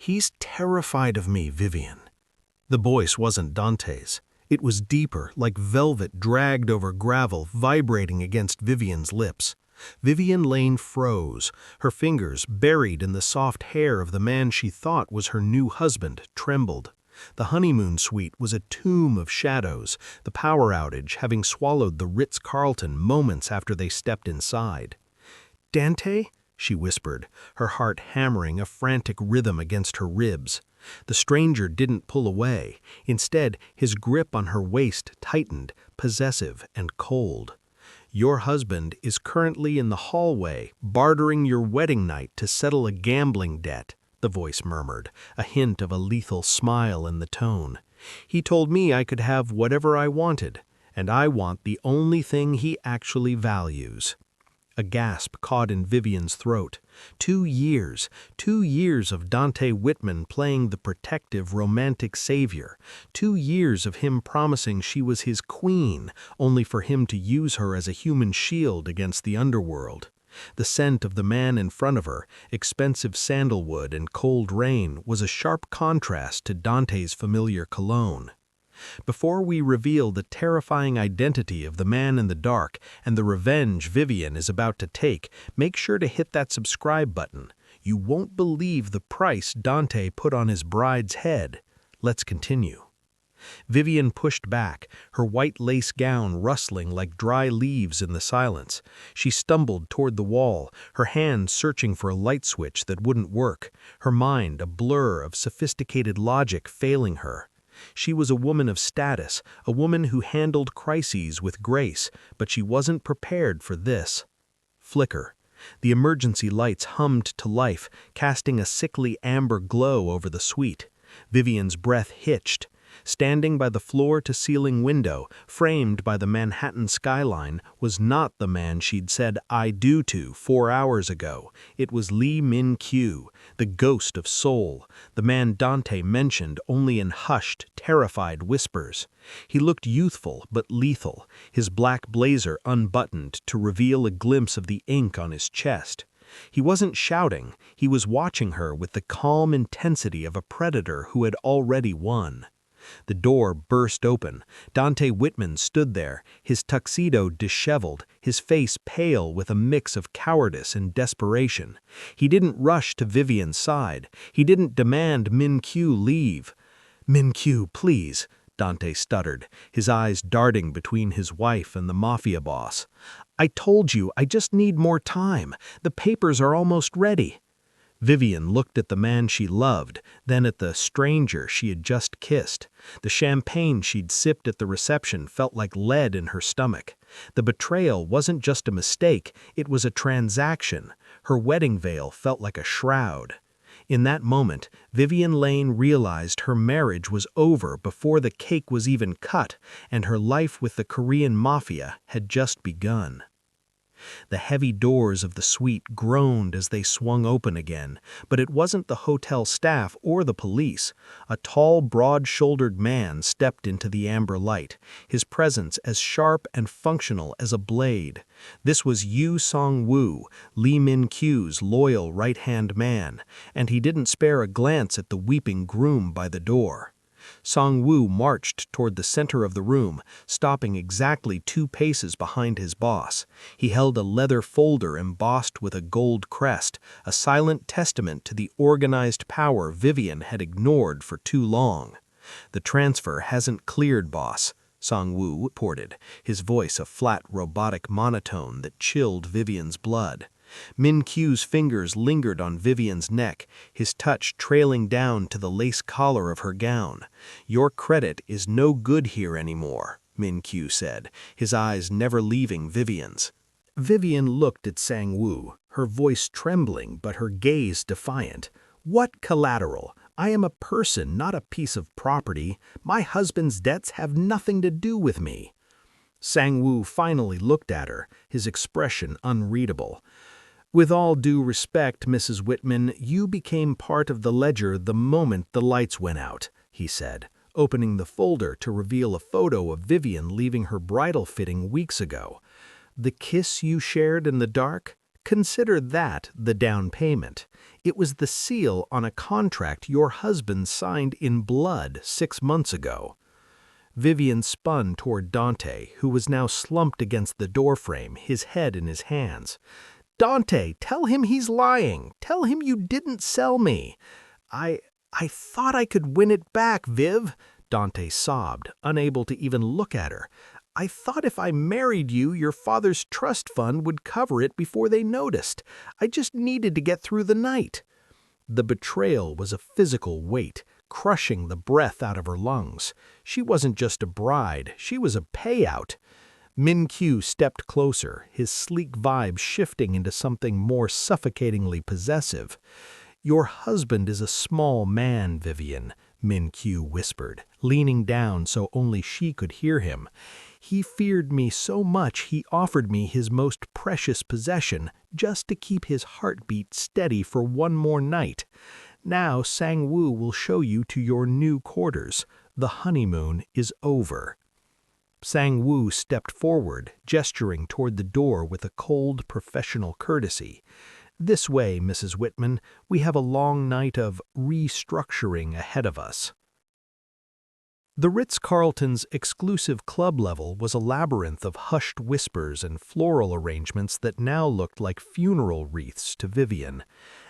He's terrified of me, Vivienne." The voice wasn't Dante's. It was deeper, like velvet dragged over gravel, vibrating against Vivienne's lips. Vivienne Lane froze, her fingers, buried in the soft hair of the man she thought was her new husband, trembled. The honeymoon suite was a tomb of shadows, the power outage having swallowed the Ritz-Carlton moments after they stepped inside. "Dante?" she whispered, her heart hammering a frantic rhythm against her ribs. The stranger didn't pull away. Instead, his grip on her waist tightened, possessive and cold. "Your husband is currently in the hallway, bartering your wedding night to settle a gambling debt," the voice murmured, a hint of a lethal smile in the tone. "He told me I could have whatever I wanted, and I want the only thing he actually values." A gasp caught in Vivienne's throat. 2 years of Dante Whitman playing the protective, romantic savior. 2 years of him promising she was his queen, only for him to use her as a human shield against the underworld. The scent of the man in front of her, expensive sandalwood and cold rain, was a sharp contrast to Dante's familiar cologne. Before we reveal the terrifying identity of the man in the dark and the revenge Vivienne is about to take, make sure to hit that subscribe button. You won't believe the price Dante put on his bride's head. Let's continue. Vivienne pushed back, her white lace gown rustling like dry leaves in the silence. She stumbled toward the wall, her hand searching for a light switch that wouldn't work, her mind a blur of sophisticated logic failing her. She was a woman of status, a woman who handled crises with grace, but she wasn't prepared for this. Flicker. The emergency lights hummed to life, casting a sickly amber glow over the suite. Vivienne's breath hitched. Standing by the floor-to-ceiling window, framed by the Manhattan skyline, was not the man she'd said "I do" to 4 hours ago. It was Lee Min-Kyu, the ghost of Seoul, the man Dante mentioned only in hushed, terrified whispers. He looked youthful but lethal, his black blazer unbuttoned to reveal a glimpse of the ink on his chest. He wasn't shouting, he was watching her with the calm intensity of a predator who had already won. The door burst open. Dante Whitman stood there, his tuxedo disheveled, his face pale with a mix of cowardice and desperation. He didn't rush to Vivienne's side. He didn't demand Min-Kyu leave. "Min-Kyu, please," Dante stuttered, his eyes darting between his wife and the Mafia boss. "I told you, I just need more time. The papers are almost ready." Vivienne looked at the man she loved, then at the stranger she had just kissed. The champagne she'd sipped at the reception felt like lead in her stomach. The betrayal wasn't just a mistake, it was a transaction. Her wedding veil felt like a shroud. In that moment, Vivienne Lane realized her marriage was over before the cake was even cut, and her life with the Korean Mafia had just begun. The heavy doors of the suite groaned as they swung open again, but it wasn't the hotel staff or the police. A tall, broad-shouldered man stepped into the amber light, his presence as sharp and functional as a blade. This was Yoo Song-woo, Lee Min-Kyu's loyal right-hand man, and he didn't spare a glance at the weeping groom by the door. Song-woo marched toward the center of the room, stopping exactly 2 paces behind his boss. He held a leather folder embossed with a gold crest, a silent testament to the organized power Vivienne had ignored for too long. "The transfer hasn't cleared, boss," Song-woo reported, his voice a flat robotic monotone that chilled Vivienne's blood. Min-Kyu's fingers lingered on Vivienne's neck, his touch trailing down to the lace collar of her gown. "Your credit is no good here anymore," Min-Kyu said, his eyes never leaving Vivienne's. Vivienne looked at Sang-woo, her voice trembling but her gaze defiant. "What collateral? I am a person, not a piece of property. My husband's debts have nothing to do with me." Sang-woo finally looked at her, his expression unreadable. "With all due respect, Mrs. Whitman, you became part of the ledger the moment the lights went out," he said, opening the folder to reveal a photo of Vivienne leaving her bridal fitting weeks ago. "The kiss you shared in the dark? Consider that the down payment. It was the seal on a contract your husband signed in blood 6 months ago." Vivienne spun toward Dante, who was now slumped against the doorframe, his head in his hands. "Dante, tell him he's lying. Tell him you didn't sell me." I thought I could win it back, Viv," Dante sobbed, unable to even look at her. "I thought if I married you, your father's trust fund would cover it before they noticed. I just needed to get through the night." The betrayal was a physical weight, crushing the breath out of her lungs. She wasn't just a bride, she was a payout. Min-Jae stepped closer, his sleek vibe shifting into something more suffocatingly possessive. "Your husband is a small man, Vivienne," Min-Jae whispered, leaning down so only she could hear him. "He feared me so much he offered me his most precious possession just to keep his heartbeat steady for one more night. Now Sang-woo will show you to your new quarters. The honeymoon is over." Sang-woo stepped forward, gesturing toward the door with a cold, professional courtesy. "This way, Mrs. Whitman. We have a long night of restructuring ahead of us." The Ritz-Carlton's exclusive club level was a labyrinth of hushed whispers and floral arrangements that now looked like funeral wreaths to Vivienne.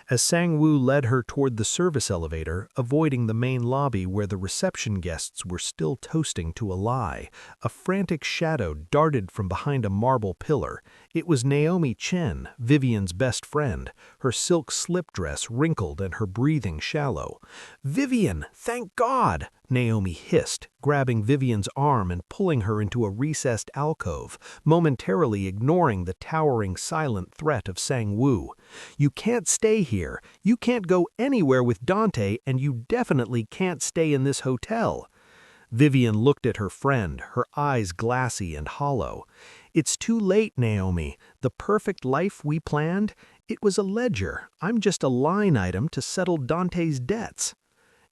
As Sang-woo led her toward the service elevator, avoiding the main lobby where the reception guests were still toasting to a lie, a frantic shadow darted from behind a marble pillar. It was Naomi Chen, Vivienne's best friend, her silk slip dress wrinkled and her breathing shallow. "Vivienne, thank God!" Naomi hissed, grabbing Vivienne's arm and pulling her into a recessed alcove, momentarily ignoring the towering silent threat of Sang-woo. "You can't stay here. You can't go anywhere with Dante, and you definitely can't stay in this hotel." Vivienne looked at her friend, her eyes glassy and hollow. "It's too late, Naomi. The perfect life we planned? It was a ledger. I'm just a line item to settle Dante's debts."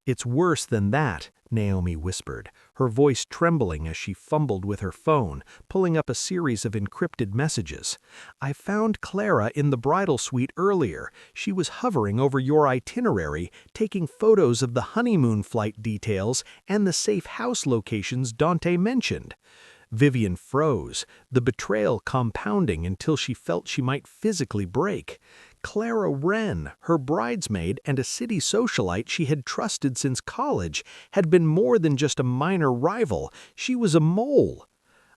"It's worse than that," Naomi whispered, her voice trembling as she fumbled with her phone, pulling up a series of encrypted messages. "I found Clara in the bridal suite earlier. She was hovering over your itinerary, taking photos of the honeymoon flight details and the safe house locations Dante mentioned." Vivienne froze, the betrayal compounding until she felt she might physically break. Clara Wren, her bridesmaid and a city socialite she had trusted since college, had been more than just a minor rival. She was a mole.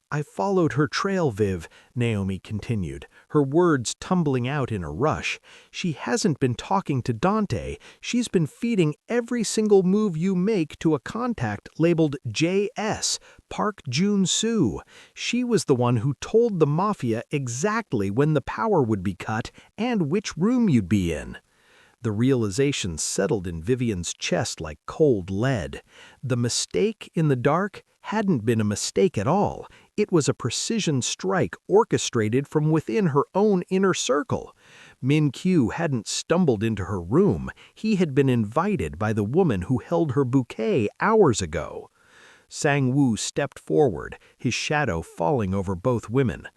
"I followed her trail, Viv," Naomi continued, her words tumbling out in a rush. "She hasn't been talking to Dante. She's been feeding every single move you make to a contact labeled JS, Park Jun-soo. She was the one who told the Mafia exactly when the power would be cut and which room you'd be in." The realization settled in Vivienne's chest like cold lead. The mistake in the dark hadn't been a mistake at all. It was a precision strike orchestrated from within her own inner circle. Min-Jae hadn't stumbled into her room. He had been invited by the woman who held her bouquet hours ago. Sang-woo stepped forward, his shadow falling over both women.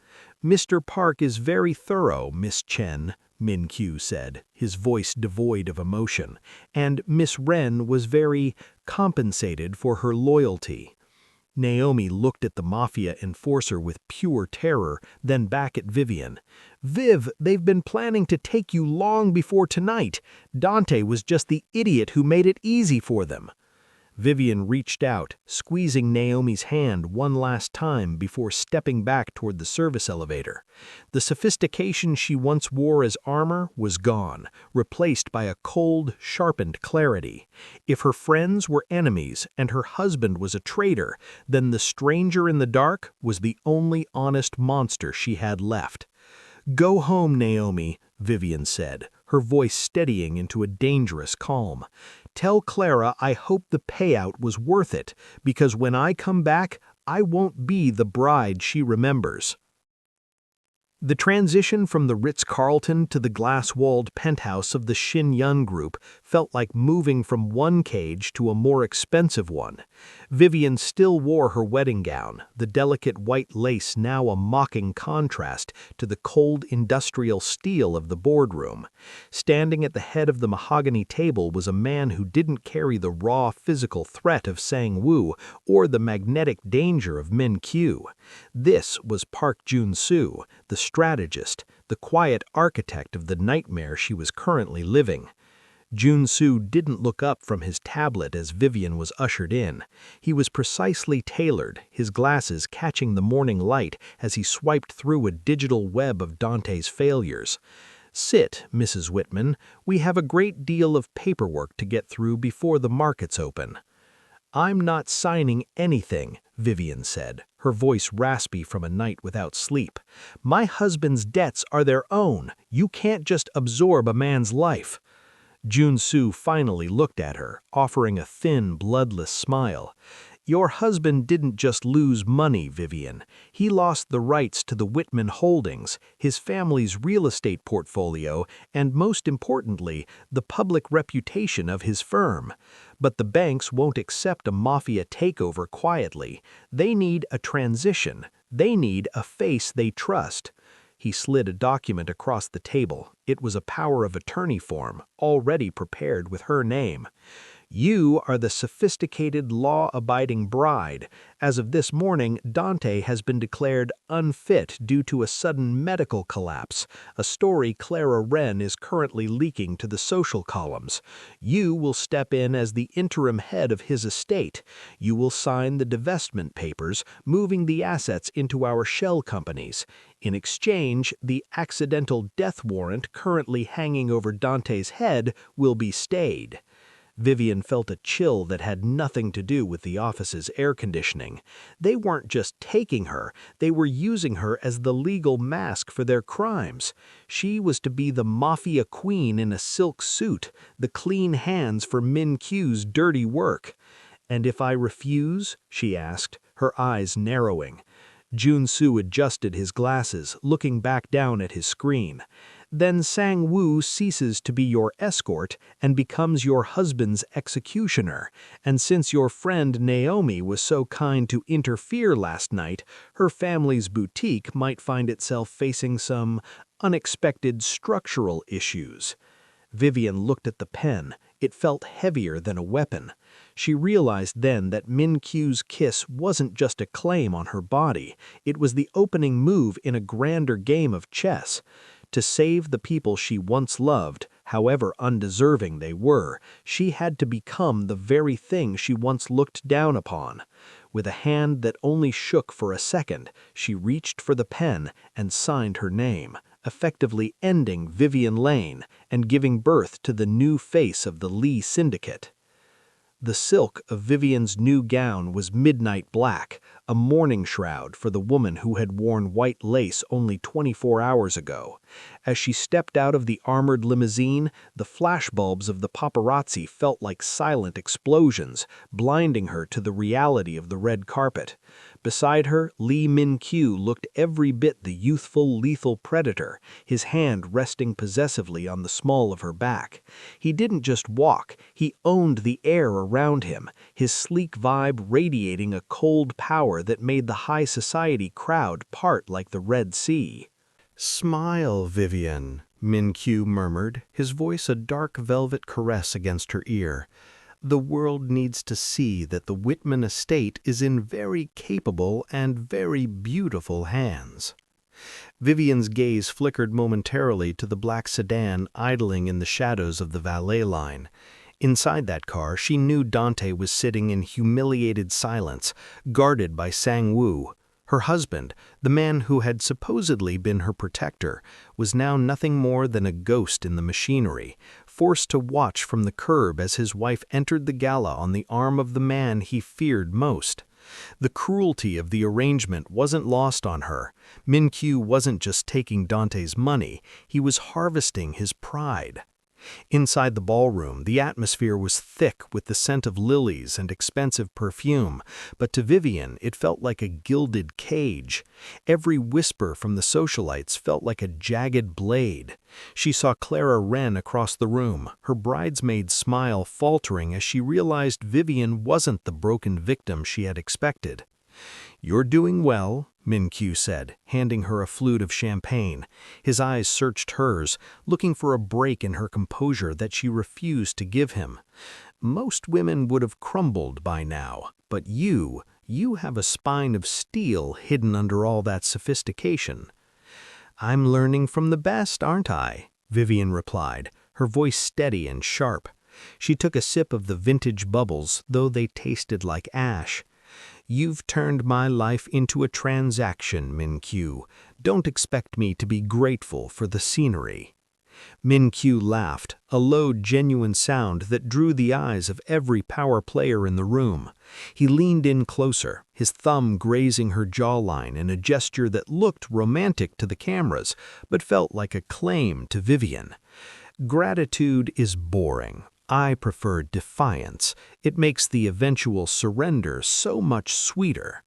"Mr. Park is very thorough, Miss Chen," Min-Jae said, his voice devoid of emotion, "and Miss Wren was very compensated for her loyalty." Naomi looked at the Mafia enforcer with pure terror, then back at Vivienne. "Viv, they've been planning to take you long before tonight. Dante was just the idiot who made it easy for them." Vivienne reached out, squeezing Naomi's hand one last time before stepping back toward the service elevator. The sophistication she once wore as armor was gone, replaced by a cold, sharpened clarity. If her friends were enemies and her husband was a traitor, then the stranger in the dark was the only honest monster she had left. "Go home, Naomi," Vivienne said, her voice steadying into a dangerous calm. "Tell Clara I hope the payout was worth it, because when I come back, I won't be the bride she remembers." The transition from the Ritz-Carlton to the glass-walled penthouse of the Shin Yun Group felt like moving from one cage to a more expensive one. Vivienne still wore her wedding gown, the delicate white lace now a mocking contrast to the cold industrial steel of the boardroom. Standing at the head of the mahogany table was a man who didn't carry the raw physical threat of Sang-woo or the magnetic danger of Min-kyu. This was Park Jun-soo, the strategist, the quiet architect of the nightmare she was currently living. Jun-soo didn't look up from his tablet as Vivienne was ushered in. He was precisely tailored, his glasses catching the morning light as he swiped through a digital web of Dante's failures. "Sit, Mrs. Whitman. We have a great deal of paperwork to get through before the markets open." "I'm not signing anything," Vivienne said, her voice raspy from a night without sleep. "My husband's debts are their own. You can't just absorb a man's life." Jun-soo finally looked at her, offering a thin, bloodless smile. "Your husband didn't just lose money, Vivienne. He lost the rights to the Whitman holdings, his family's real estate portfolio, and most importantly, the public reputation of his firm. But the banks won't accept a Mafia takeover quietly. They need a transition. They need a face they trust." He slid a document across the table. It was a power of attorney form, already prepared with her name. "You are the sophisticated, law-abiding bride. As of this morning, Dante has been declared unfit due to a sudden medical collapse, a story Clara Wren is currently leaking to the social columns. You will step in as the interim head of his estate. You will sign the divestment papers, moving the assets into our shell companies. In exchange, the accidental death warrant currently hanging over Dante's head will be stayed." Vivienne felt a chill that had nothing to do with the office's air conditioning. They weren't just taking her, they were using her as the legal mask for their crimes. She was to be the Mafia queen in a silk suit, the clean hands for Min-kyu's dirty work. "And if I refuse?" she asked, her eyes narrowing. Jun-soo adjusted his glasses, looking back down at his screen. "Then Sang-woo ceases to be your escort and becomes your husband's executioner. And since your friend Naomi was so kind to interfere last night, her family's boutique might find itself facing some unexpected structural issues." Vivienne looked at the pen. It felt heavier than a weapon. She realized then that Min-kyu's kiss wasn't just a claim on her body. It was the opening move in a grander game of chess. To save the people she once loved, however undeserving they were, she had to become the very thing she once looked down upon. With a hand that only shook for a second, she reached for the pen and signed her name, effectively ending Vivienne Lane and giving birth to the new face of the Lee Syndicate. The silk of Vivienne's new gown was midnight black, a mourning shroud for the woman who had worn white lace only 24 hours ago. As she stepped out of the armored limousine, the flashbulbs of the paparazzi felt like silent explosions, blinding her to the reality of the red carpet. Beside her, Lee Min-kyu looked every bit the youthful, lethal predator, his hand resting possessively on the small of her back. He didn't just walk, he owned the air around him, his sleek vibe radiating a cold power that made the high society crowd part like the Red Sea. "Smile, Vivienne," Min-kyu murmured, his voice a dark velvet caress against her ear. "The world needs to see that the Whitman estate is in very capable and very beautiful hands." Vivienne's gaze flickered momentarily to the black sedan idling in the shadows of the valet line. Inside that car, she knew Dante was sitting in humiliated silence, guarded by Sang-woo. Her husband, the man who had supposedly been her protector, was now nothing more than a ghost in the machinery, forced to watch from the curb as his wife entered the gala on the arm of the man he feared most. The cruelty of the arrangement wasn't lost on her. Min-kyu wasn't just taking Dante's money, he was harvesting his pride. Inside the ballroom, the atmosphere was thick with the scent of lilies and expensive perfume, but to Vivienne it felt like a gilded cage. Every whisper from the socialites felt like a jagged blade. She saw Clara Wren across the room, her bridesmaid smile faltering as she realized Vivienne wasn't the broken victim she had expected. "You're doing well," Min-Kyu said, handing her a flute of champagne. His eyes searched hers, looking for a break in her composure that she refused to give him. "Most women would have crumbled by now, but you have a spine of steel hidden under all that sophistication." "I'm learning from the best, aren't I?" Vivienne replied, her voice steady and sharp. She took a sip of the vintage bubbles, though they tasted like ash. "You've turned my life into a transaction, Min-Kyu. Don't expect me to be grateful for the scenery." Min-Kyu laughed, a low, genuine sound that drew the eyes of every power player in the room. He leaned in closer, his thumb grazing her jawline in a gesture that looked romantic to the cameras, but felt like a claim to Vivienne. "Gratitude is boring. I prefer defiance. It makes the eventual surrender so much sweeter."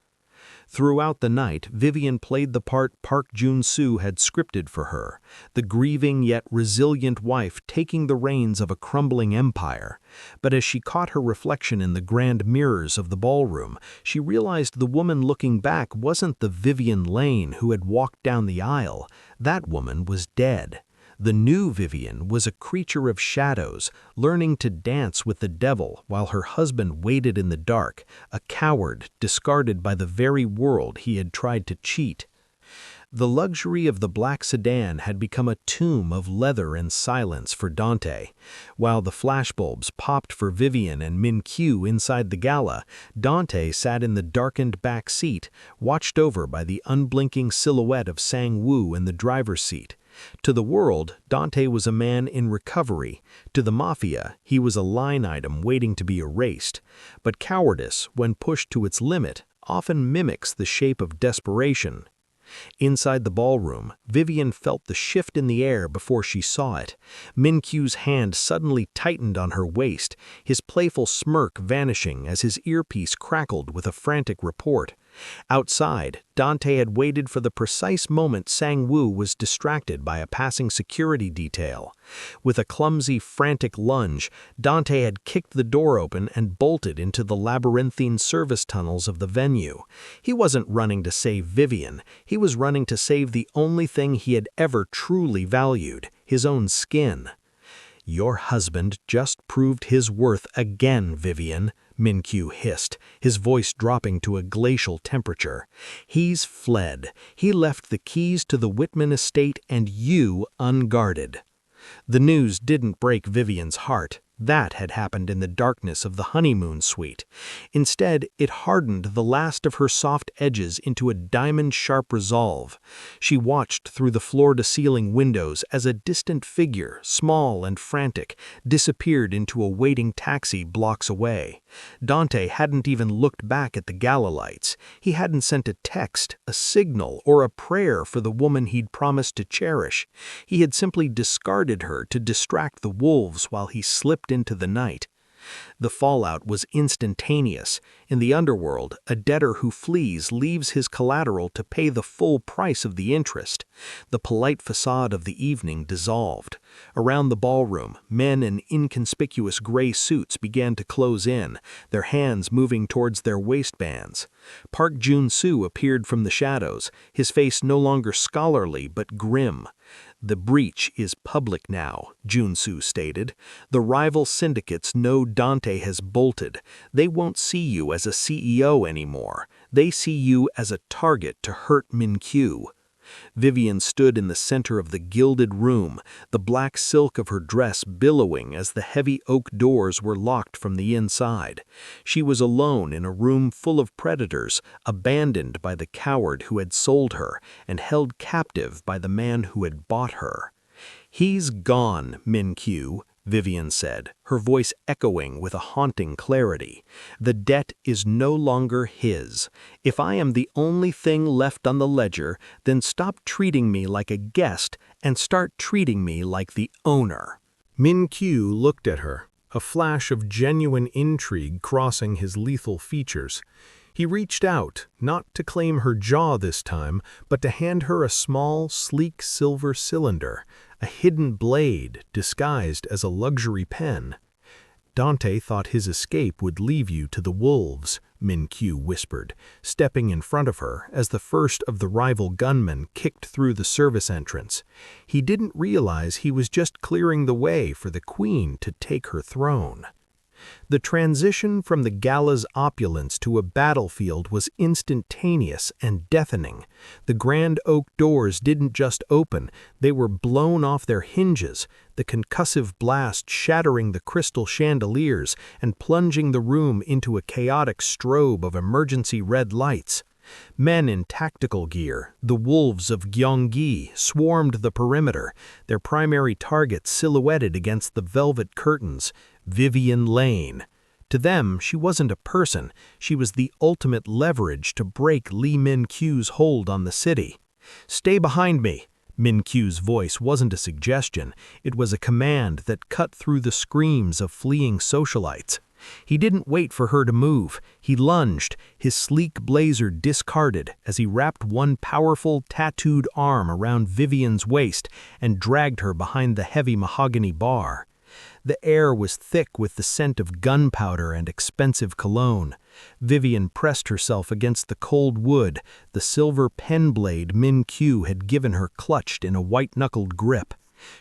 Throughout the night, Vivienne played the part Park Jun-soo had scripted for her, the grieving yet resilient wife taking the reins of a crumbling empire. But as she caught her reflection in the grand mirrors of the ballroom, she realized the woman looking back wasn't the Vivienne Lane who had walked down the aisle. That woman was dead. The new Vivienne was a creature of shadows, learning to dance with the devil while her husband waited in the dark, a coward discarded by the very world he had tried to cheat. The luxury of the black sedan had become a tomb of leather and silence for Dante. While the flashbulbs popped for Vivienne and Min-Kyu inside the gala, Dante sat in the darkened back seat, watched over by the unblinking silhouette of Sang-woo in the driver's seat. To the world, Dante was a man in recovery. To the Mafia, he was a line item waiting to be erased. But cowardice, when pushed to its limit, often mimics the shape of desperation. Inside the ballroom, Vivienne felt the shift in the air before she saw it. Min-Kyu's hand suddenly tightened on her waist, his playful smirk vanishing as his earpiece crackled with a frantic report. Outside, Dante had waited for the precise moment Sang-woo was distracted by a passing security detail. With a clumsy, frantic lunge, Dante had kicked the door open and bolted into the labyrinthine service tunnels of the venue. He wasn't running to save Vivienne, he was running to save the only thing he had ever truly valued, his own skin. "Your husband just proved his worth again, Vivienne," Min-Kyu hissed, his voice dropping to a glacial temperature. "He's fled. He left the keys to the Whitman estate and you unguarded." The news didn't break Vivienne's heart. That had happened in the darkness of the honeymoon suite. Instead, it hardened the last of her soft edges into a diamond-sharp resolve. She watched through the floor-to-ceiling windows as a distant figure, small and frantic, disappeared into a waiting taxi blocks away. Dante hadn't even looked back at the gala lights. He hadn't sent a text, a signal, or a prayer for the woman he'd promised to cherish. He had simply discarded her to distract the wolves while he slipped into the night. The fallout was instantaneous. In the underworld, a debtor who flees leaves his collateral to pay the full price of the interest. The polite facade of the evening dissolved. Around the ballroom, men in inconspicuous gray suits began to close in, their hands moving towards their waistbands. Park Jun-soo appeared from the shadows, his face no longer scholarly but grim. "The breach is public now," Jun-soo stated. "The rival syndicates know Dante has bolted. They won't see you as a CEO anymore. They see you as a target to hurt Min-Kyu." Vivienne stood in the center of the gilded room, the black silk of her dress billowing as the heavy oak doors were locked from the inside. She was alone in a room full of predators, abandoned by the coward who had sold her, and held captive by the man who had bought her. "He's gone, Min-Kyu," Vivienne said, her voice echoing with a haunting clarity. "The debt is no longer his. If I am the only thing left on the ledger, then stop treating me like a guest and start treating me like the owner." Min-Kyu looked at her, a flash of genuine intrigue crossing his lethal features. He reached out, not to claim her jaw this time, but to hand her a small, sleek silver cylinder, a hidden blade disguised as a luxury pen. "Dante thought his escape would leave you to the wolves," Min-Kyu whispered, stepping in front of her as the first of the rival gunmen kicked through the service entrance. He didn't realize he was just clearing the way for the queen to take her throne. The transition from the gala's opulence to a battlefield was instantaneous and deafening. The grand oak doors didn't just open, they were blown off their hinges, the concussive blast shattering the crystal chandeliers and plunging the room into a chaotic strobe of emergency red lights. Men in tactical gear, the wolves of Gyeonggi, swarmed the perimeter, their primary target silhouetted against the velvet curtains, Vivienne Lane. To them, she wasn't a person, she was the ultimate leverage to break Lee Min-Kyu's hold on the city. "Stay behind me." Min-Kyu's voice wasn't a suggestion, it was a command that cut through the screams of fleeing socialites. He didn't wait for her to move. He lunged, his sleek blazer discarded as he wrapped one powerful, tattooed arm around Vivienne's waist and dragged her behind the heavy mahogany bar. The air was thick with the scent of gunpowder and expensive cologne. Vivienne pressed herself against the cold wood, the silver pen blade Min-Kyu had given her clutched in a white-knuckled grip.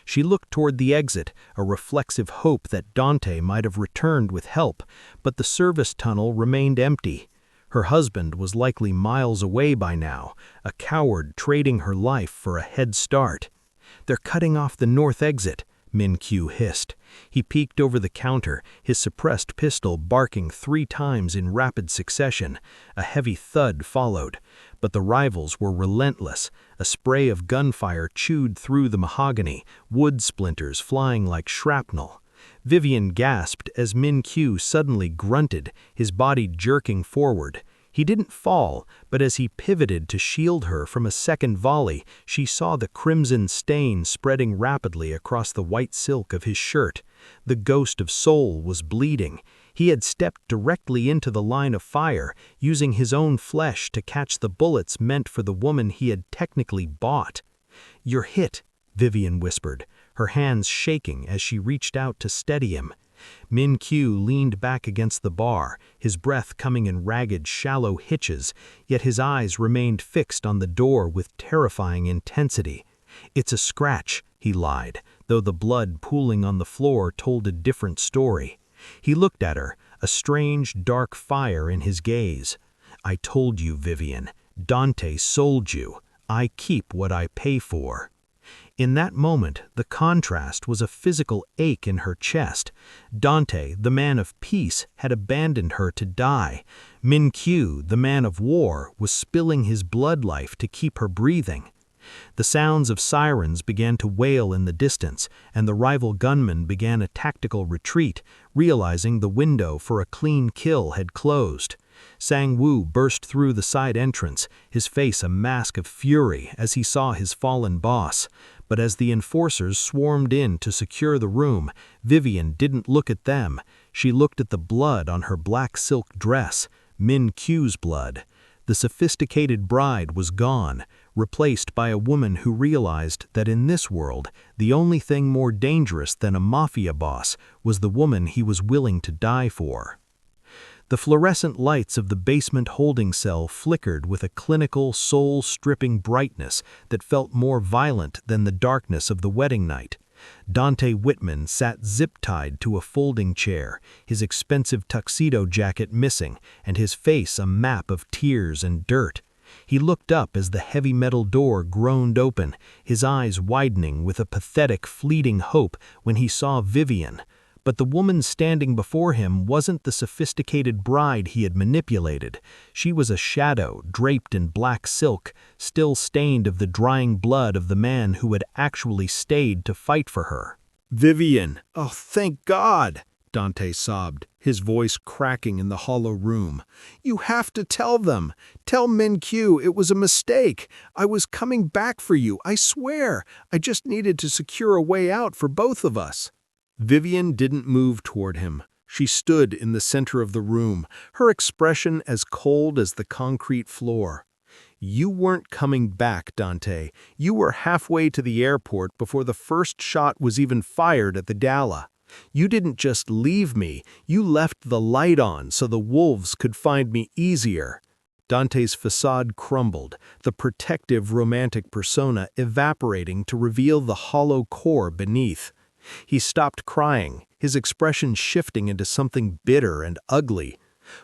She looked toward the exit, a reflexive hope that Dante might have returned with help, but the service tunnel remained empty. Her husband was likely miles away by now, a coward trading her life for a head start. "They're cutting off the north exit," Min-Kyu hissed. He peeked over the counter, his suppressed pistol barking 3 times in rapid succession. A heavy thud followed. But the rivals were relentless. A spray of gunfire chewed through the mahogany, wood splinters flying like shrapnel. Vivienne gasped as Min-Kyu suddenly grunted, his body jerking forward. He didn't fall, but as he pivoted to shield her from a second volley, she saw the crimson stain spreading rapidly across the white silk of his shirt. The ghost of soul was bleeding. He had stepped directly into the line of fire, using his own flesh to catch the bullets meant for the woman he had technically bought. "You're hit," Vivienne whispered, her hands shaking as she reached out to steady him. Min-Kyu leaned back against the bar, his breath coming in ragged, shallow hitches, yet his eyes remained fixed on the door with terrifying intensity. "It's a scratch," he lied, though the blood pooling on the floor told a different story. He looked at her, a strange, dark fire in his gaze. "I told you, Vivienne. Dante sold you. I keep what I pay for." In that moment, the contrast was a physical ache in her chest. Dante, the man of peace, had abandoned her to die. Min-Kyu, the man of war, was spilling his blood life to keep her breathing. The sounds of sirens began to wail in the distance, and the rival gunmen began a tactical retreat, realizing the window for a clean kill had closed. Sang-woo burst through the side entrance, his face a mask of fury as he saw his fallen boss. But as the enforcers swarmed in to secure the room, Vivienne didn't look at them. She looked at the blood on her black silk dress, Min-Kyu's blood. The sophisticated bride was gone, replaced by a woman who realized that in this world, the only thing more dangerous than a mafia boss was the woman he was willing to die for. The fluorescent lights of the basement holding cell flickered with a clinical, soul-stripping brightness that felt more violent than the darkness of the wedding night. Dante Whitman sat zip-tied to a folding chair, his expensive tuxedo jacket missing, and his face a map of tears and dirt. He looked up as the heavy metal door groaned open, his eyes widening with a pathetic, fleeting hope when he saw Vivienne. But the woman standing before him wasn't the sophisticated bride he had manipulated. She was a shadow draped in black silk, still stained of the drying blood of the man who had actually stayed to fight for her. "Vivienne, oh thank God!" Dante sobbed, his voice cracking in the hollow room. "You have to tell them. Tell Min-Kyu it was a mistake. I was coming back for you, I swear. I just needed to secure a way out for both of us." Vivienne didn't move toward him. She stood in the center of the room, her expression as cold as the concrete floor. You weren't coming back, Dante. You were halfway to the airport before the first shot was even fired at the gala. You didn't just leave me, you left the light on so the wolves could find me easier. Dante's facade crumbled, the protective romantic persona evaporating to reveal the hollow core beneath. He stopped crying, his expression shifting into something bitter and ugly.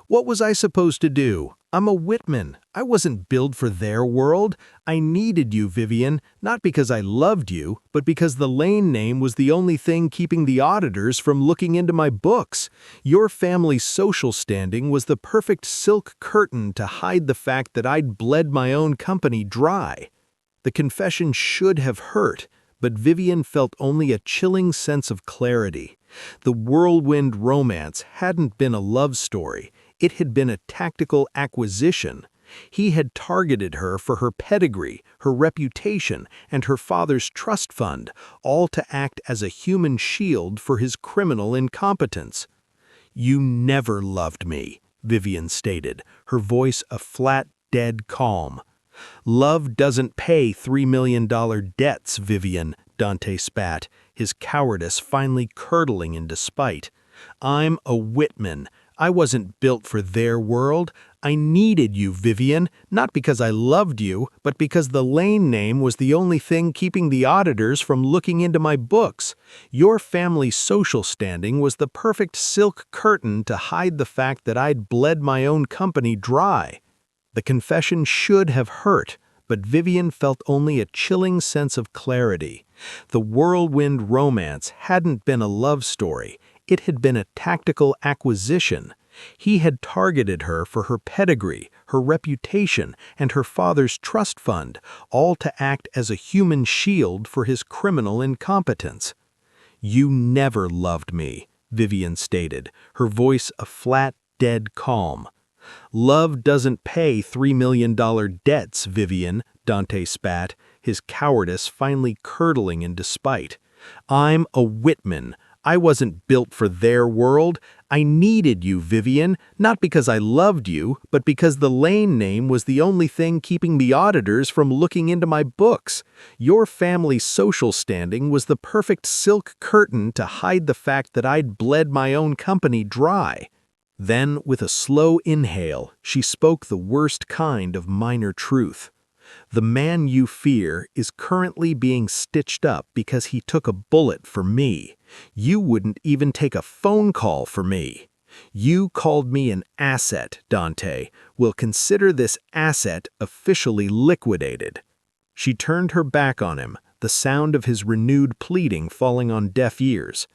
What was I supposed to do? I'm a Whitman. I wasn't built for their world. I needed you, Vivienne, not because I loved you, but because the Lane name was the only thing keeping the auditors from looking into my books. Your family's social standing was the perfect silk curtain to hide the fact that I'd bled my own company dry. The confession should have hurt, but Vivienne felt only a chilling sense of clarity. The whirlwind romance hadn't been a love story. It had been a tactical acquisition. He had targeted her for her pedigree, her reputation, and her father's trust fund, all to act as a human shield for his criminal incompetence. "You never loved me," Vivienne stated, her voice a flat, dead calm. "Love doesn't pay $3 million debts, Vivienne," Dante spat, his cowardice finally curdling in despite. "I'm a Whitman. I wasn't built for their world. I needed you, Vivienne, not because I loved you, but because the Lane name was the only thing keeping the auditors from looking into my books. Your family's social standing was the perfect silk curtain to hide the fact that I'd bled my own company dry." The confession should have hurt, but Vivienne felt only a chilling sense of clarity. The whirlwind romance hadn't been a love story. It had been a tactical acquisition. He had targeted her for her pedigree, her reputation, and her father's trust fund, all to act as a human shield for his criminal incompetence. "You never loved me," Vivienne stated, her voice a flat, dead calm. "Love doesn't pay $3 million debts, Vivienne," Dante spat, his cowardice finally curdling in despite. "I'm a Whitman. I wasn't built for their world. I needed you, Vivienne, not because I loved you, but because the Lane name was the only thing keeping the auditors from looking into my books. Your family's social standing was the perfect silk curtain to hide the fact that I'd bled my own company dry." Then, with a slow inhale, she spoke the worst kind of minor truth. "The man you fear is currently being stitched up because he took a bullet for me. You wouldn't even take a phone call for me. You called me an asset, Dante. We'll consider this asset officially liquidated." She turned her back on him, the sound of his renewed pleading falling on deaf ears.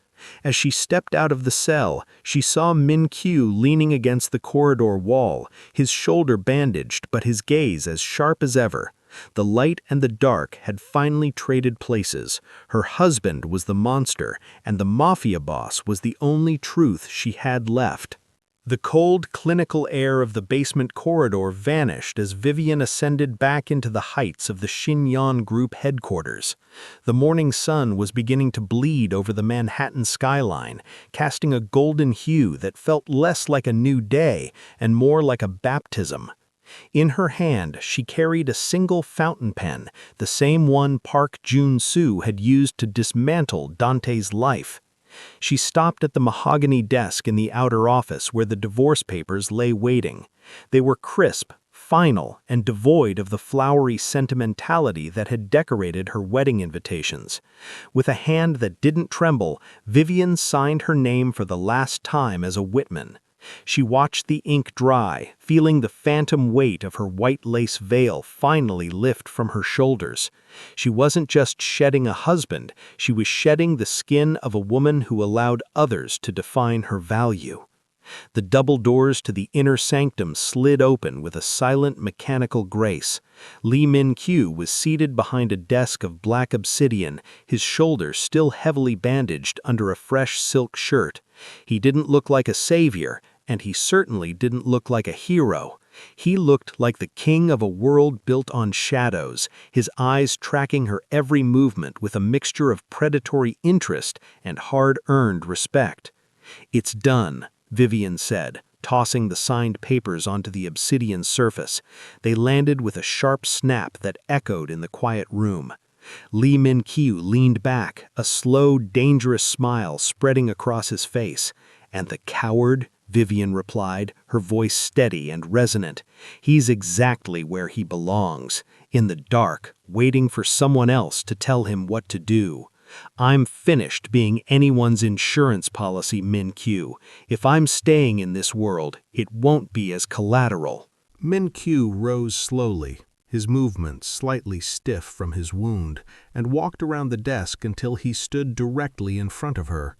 As she stepped out of the cell, she saw Min-Jae leaning against the corridor wall, his shoulder bandaged but his gaze as sharp as ever. The light and the dark had finally traded places. Her husband was the monster, and the Mafia boss was the only truth she had left. The cold, clinical air of the basement corridor vanished as Vivienne ascended back into the heights of the Shinyan Group headquarters. The morning sun was beginning to bleed over the Manhattan skyline, casting a golden hue that felt less like a new day and more like a baptism. In her hand, she carried a single fountain pen, the same one Park Jun-soo had used to dismantle Dante's life. She stopped at the mahogany desk in the outer office where the divorce papers lay waiting. They were crisp, final, and devoid of the flowery sentimentality that had decorated her wedding invitations. With a hand that didn't tremble, Vivienne signed her name for the last time as a Whitman. She watched the ink dry, feeling the phantom weight of her white lace veil finally lift from her shoulders. She wasn't just shedding a husband, she was shedding the skin of a woman who allowed others to define her value. The double doors to the inner sanctum slid open with a silent, mechanical grace. Lee Min-Jae was seated behind a desk of black obsidian, his shoulders still heavily bandaged under a fresh silk shirt. He didn't look like a savior, and he certainly didn't look like a hero. He looked like the king of a world built on shadows, his eyes tracking her every movement with a mixture of predatory interest and hard-earned respect. "It's done," Vivienne said, tossing the signed papers onto the obsidian surface. They landed with a sharp snap that echoed in the quiet room. Lee Min-kyu leaned back, a slow, dangerous smile spreading across his face. "And the coward?" Vivienne replied, her voice steady and resonant. "He's exactly where he belongs, in the dark, waiting for someone else to tell him what to do. I'm finished being anyone's insurance policy, Min-kyu. If I'm staying in this world, it won't be as collateral." Min-kyu rose slowly, his movements slightly stiff from his wound, and walked around the desk until he stood directly in front of her.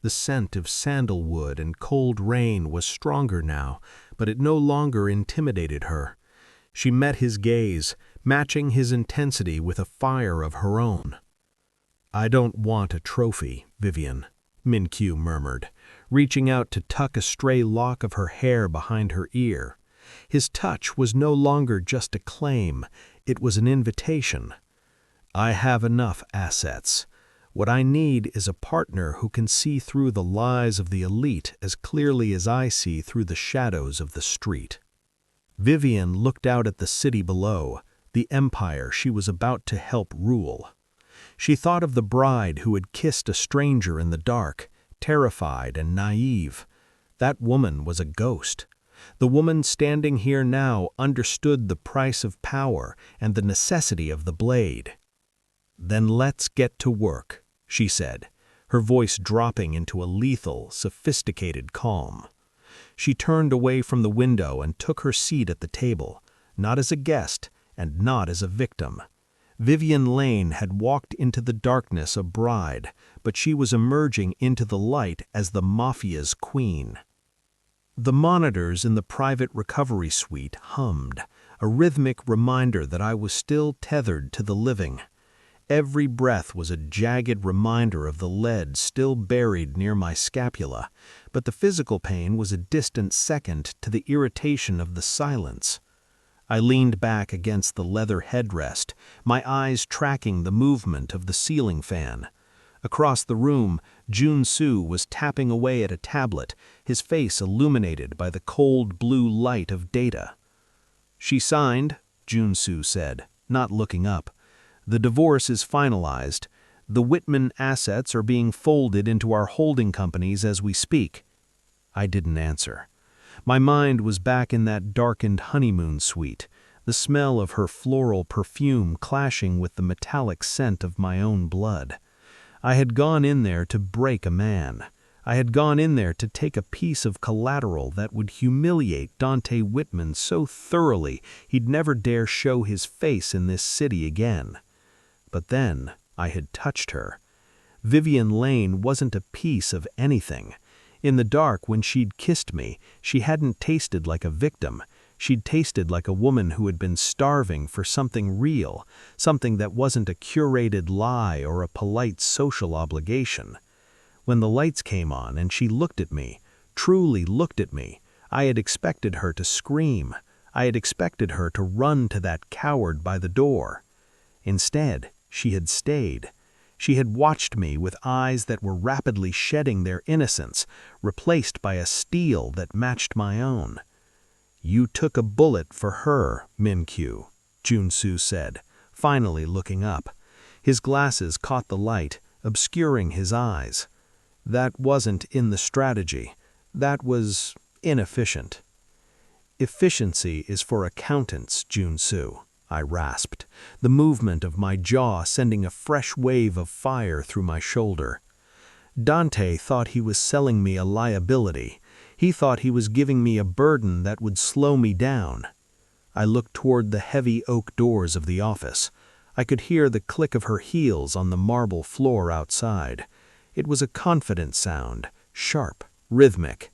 The scent of sandalwood and cold rain was stronger now, but it no longer intimidated her. She met his gaze, matching his intensity with a fire of her own. "I don't want a trophy, Vivienne," Min-kyu murmured, reaching out to tuck a stray lock of her hair behind her ear. His touch was no longer just a claim, it was an invitation. "I have enough assets. What I need is a partner who can see through the lies of the elite as clearly as I see through the shadows of the street." Vivienne looked out at the city below, the empire she was about to help rule. She thought of the bride who had kissed a stranger in the dark, terrified and naive. That woman was a ghost. The woman standing here now understood the price of power and the necessity of the blade. "Then let's get to work," she said, her voice dropping into a lethal, sophisticated calm. She turned away from the window and took her seat at the table, not as a guest and not as a victim. Vivienne Lane had walked into the darkness a bride, but she was emerging into the light as the Mafia's queen. The monitors in the private recovery suite hummed, a rhythmic reminder that I was still tethered to the living. Every breath was a jagged reminder of the lead still buried near my scapula, but the physical pain was a distant second to the irritation of the silence. I leaned back against the leather headrest, my eyes tracking the movement of the ceiling fan. Across the room, Jun-soo was tapping away at a tablet, his face illuminated by the cold blue light of data. "She signed," Jun-soo said, not looking up. "The divorce is finalized. The Whitman assets are being folded into our holding companies as we speak." I didn't answer. My mind was back in that darkened honeymoon suite, the smell of her floral perfume clashing with the metallic scent of my own blood. I had gone in there to break a man. I had gone in there to take a piece of collateral that would humiliate Dante Whitman so thoroughly he'd never dare show his face in this city again. But then I had touched her. Vivienne Lane wasn't a piece of anything. In the dark, when she'd kissed me, she hadn't tasted like a victim. She'd tasted like a woman who had been starving for something real, something that wasn't a curated lie or a polite social obligation. When the lights came on and she looked at me, truly looked at me, I had expected her to scream. I had expected her to run to that coward by the door. Instead, she had stayed. She had watched me with eyes that were rapidly shedding their innocence, replaced by a steel that matched my own. "You took a bullet for her, Min-kyu," Jun-soo said, finally looking up. His glasses caught the light, obscuring his eyes. "That wasn't in the strategy. That was inefficient." "Efficiency is for accountants, Jun-soo," I rasped, the movement of my jaw sending a fresh wave of fire through my shoulder. Dante thought he was selling me a liability. He thought he was giving me a burden that would slow me down. I looked toward the heavy oak doors of the office. I could hear the click of her heels on the marble floor outside. It was a confident sound, sharp, rhythmic.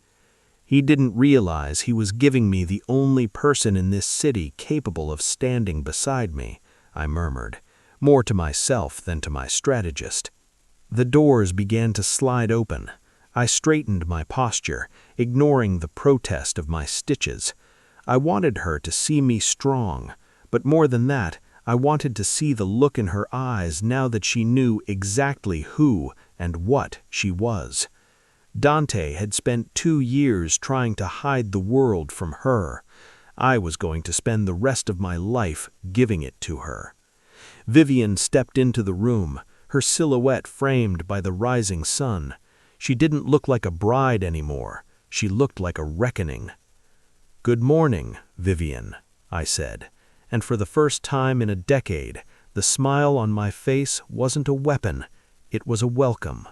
He didn't realize he was giving me the only person in this city capable of standing beside me, I murmured, more to myself than to my strategist. The doors began to slide open. I straightened my posture, ignoring the protest of my stitches. I wanted her to see me strong, but more than that, I wanted to see the look in her eyes now that she knew exactly who and what she was. Dante had spent 2 years trying to hide the world from her. I was going to spend the rest of my life giving it to her. Vivienne stepped into the room, her silhouette framed by the rising sun. She didn't look like a bride anymore. She looked like a reckoning. "Good morning, Vivienne," I said, and for the first time in a decade, the smile on my face wasn't a weapon, it was a welcome.